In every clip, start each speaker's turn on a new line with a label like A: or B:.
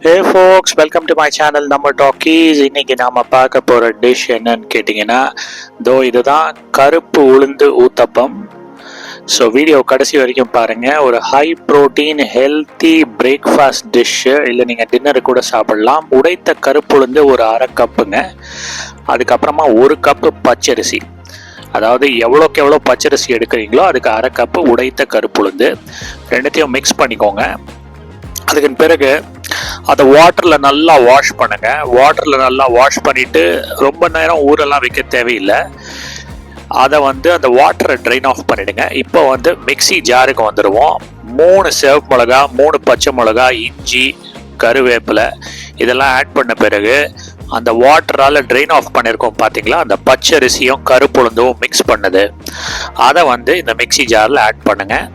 A: Hey folks, welcome to my channel நம்ம talkies. இன்னைக்கு நாம பார்க்க போற டிஷ் என்னன்னு கேட்டிங்கன்னா, இதுதான் கருப்பு உளுந்து ஊத்தப்பம். ஸோ வீடியோ கடைசி வரைக்கும் பாருங்க. ஒரு high protein healthy breakfast dish, இல்லை நீங்கள் டின்னரு கூட சாப்பிடலாம். உடைத்த கருப்பு உளுந்து ஒரு அரை கப்புங்க. அதுக்கப்புறமா ஒரு கப்பு பச்சரிசி, அதாவது எவ்வளோக்கு எவ்வளோ பச்சரிசி எடுக்கிறீங்களோ அதுக்கு அரை கப்பு உடைத்த கருப்பு உளுந்து, ரெண்டுத்தையும் மிக்ஸ் பண்ணிக்கோங்க. அதுக்கு பிறகு அதை வாட்டரில் நல்லா வாஷ் பண்ணுங்க. வாட்டரில் நல்லா வாஷ் பண்ணிவிட்டு ரொம்ப நேரம் ஊரெல்லாம் வைக்க தேவையில்லை. அதை அந்த வாட்டரை ட்ரைன் ஆஃப் பண்ணிவிடுங்க. இப்போ மிக்சி ஜாருக்கு வந்துடுவோம். 3 சிவப்பு மிளகா, 3 பச்சை மிளகா, இஞ்சி, கருவேப்பிலை இதெல்லாம் ஆட் பண்ண பிறகு அந்த வாட்டரால் ட்ரைன் ஆஃப் பண்ணியிருக்கோம் பார்த்தீங்களா, அந்த பச்சரிசியும் கருப்புளுந்தும் மிக்ஸ் பண்ணது, அதை இந்த மிக்சி ஜாரில் ஆட் பண்ணுங்கள்.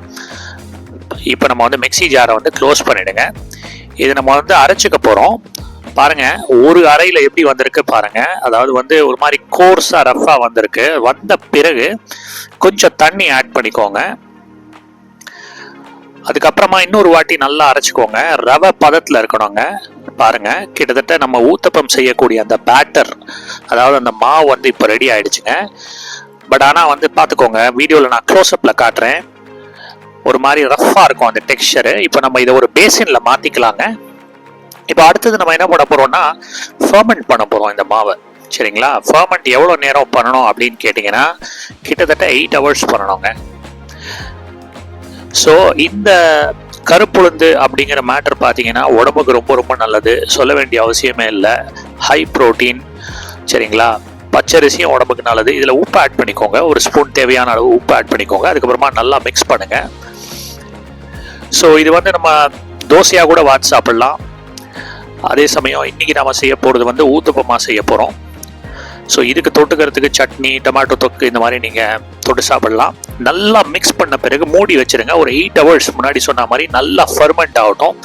A: இப்போ நம்ம மிக்சி ஜாரை க்ளோஸ் பண்ணிவிடுங்க. இது நம்ம அரைச்சிக்க போகிறோம். பாருங்க, ஒரு அறையில் எப்படி வந்திருக்கு பாருங்க. அதாவது ஒரு மாதிரி கோர்ஸா ரஃபா வந்திருக்கு. வந்த பிறகு கொஞ்சம் தண்ணி ஆட் பண்ணிக்கோங்க. அதுக்கப்புறமா இன்னொரு வாட்டி நல்லா அரைச்சிக்கோங்க. ரவை பதத்தில் இருக்கணுங்க. பாருங்க, கிட்டத்தட்ட நம்ம ஊத்தப்பம் செய்யக்கூடிய அந்த பேட்டர், அதாவது அந்த மாவு இப்போ ரெடி ஆயிடுச்சுங்க. பட் ஆனால் பார்த்துக்கோங்க, வீடியோவில் நான் க்ளோஸ்அப்பில் காட்டுறேன். ஒரு மாதிரி ரஃப்பாக இருக்கும் அந்த டெக்ஸ்சரு. இப்போ நம்ம இதை ஒரு பேசினில் மாற்றிக்கலாங்க. இப்போ அடுத்தது நம்ம என்ன பண்ண போகிறோம்னா, ஃபர்மெண்ட் பண்ண போகிறோம் இந்த மாவை. சரிங்களா? ஃபர்மெண்ட் எவ்வளோ நேரம் பண்ணணும் அப்படின்னு கேட்டிங்கன்னா, கிட்டத்தட்ட 8 hours பண்ணணுங்க. ஸோ இந்த கருப்புளுந்து அப்படிங்கிற மேட்டர் பார்த்தீங்கன்னா உடம்புக்கு ரொம்ப ரொம்ப நல்லது, சொல்ல வேண்டிய அவசியமே இல்லை. High protein. சரிங்களா? பச்சரிசியும் உடம்புக்கு நல்லது. இதில் உப்பு ஆட் பண்ணிக்கோங்க. ஒரு ஸ்பூன் தேவையான அளவு உப்பு ஆட் பண்ணிக்கோங்க. அதுக்கப்புறமா நல்லா மிக்ஸ் பண்ணுங்கள். ஸோ இது நம்ம தோசையாக கூட வாட்சி சாப்பிட்லாம். அதே சமயம் இன்றைக்கி நம்ம செய்ய போகிறது ஊத்தப்பமாக செய்ய போகிறோம். ஸோ இதுக்கு தொட்டுக்கிறதுக்கு சட்னி, டொமேட்டோ தொக்கு இந்த மாதிரி நீங்கள் தொட்டு சாப்பிடலாம். நல்லா மிக்ஸ் பண்ண பிறகு மூடி வச்சுருங்க. ஒரு 8 hours முன்னாடி சொன்ன மாதிரி நல்லா ஃபர்மெண்ட் ஆகட்டும்.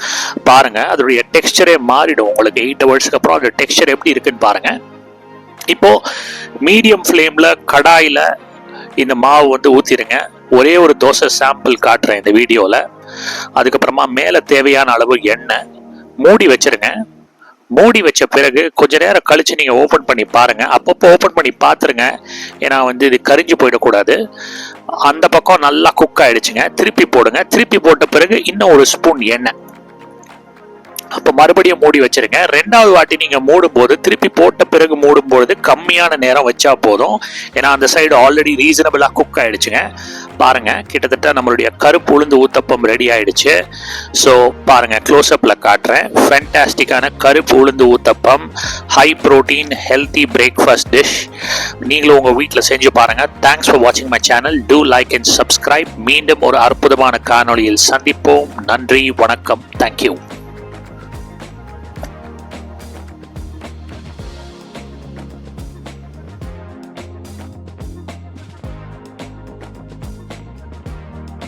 A: பாருங்கள், அதோடைய டெக்ஸ்சரே மாறிடும் உங்களுக்கு. 8 hours அப்புறம் அந்த டெக்ஸ்சர் எப்படி இருக்குன்னு பாருங்கள். இப்போது மீடியம் ஃப்ளேமில் கடாயில் இந்த மாவு ஊற்றிடுங்க. ஒரே ஒரு தோசை சாம்பிள் காட்டுறேன் இந்த வீடியோவில். அதுக்கப்புறமா மேலே தேவையான அளவு எண்ணெய், மூடி வச்சிருங்க. மூடி வச்ச பிறகு கொஞ்ச நேரம் கழிச்சு நீங்கள் ஓப்பன் பண்ணி பாருங்கள். அப்பப்போ ஓப்பன் பண்ணி பார்த்துருங்க, ஏன்னா இது கரிஞ்சு போயிடக்கூடாது. அந்த பக்கம் நல்லா குக் ஆகிடுச்சுங்க. திருப்பி போடுங்க. திருப்பி போட்ட பிறகு இன்னும் ஒரு ஸ்பூன் எண்ணெய். அப்போ மறுபடியும் மூடி வச்சிருங்க. 2வது வாட்டி நீங்கள் மூடும்போது, திருப்பி போட்ட பிறகு மூடும்போது கம்மியான நேரம் வச்சா போதும், ஏன்னா அந்த சைடு ஆல்ரெடி ரீசனபிளாக குக் ஆகிடுச்சுங்க. பாருங்கள், கிட்டத்தட்ட நம்மளுடைய கருப்பு உளுந்து ஊத்தப்பம் ரெடி ஆகிடுச்சு. ஸோ பாருங்கள், க்ளோஸ்அப்பில் காட்டுறேன். ஃபேண்டாஸ்டிக்கான கருப்பு உளுந்து uttapam, high protein healthy breakfast dish. நீங்களும் உங்கள் வீட்டில் செஞ்சு பாருங்கள். தேங்க்ஸ் ஃபார் வாட்சிங் my channel. Do like and subscribe. மீண்டும் ஒரு அற்புதமான காணொளியில் சந்திப்போம். நன்றி, வணக்கம், தேங்க்யூ.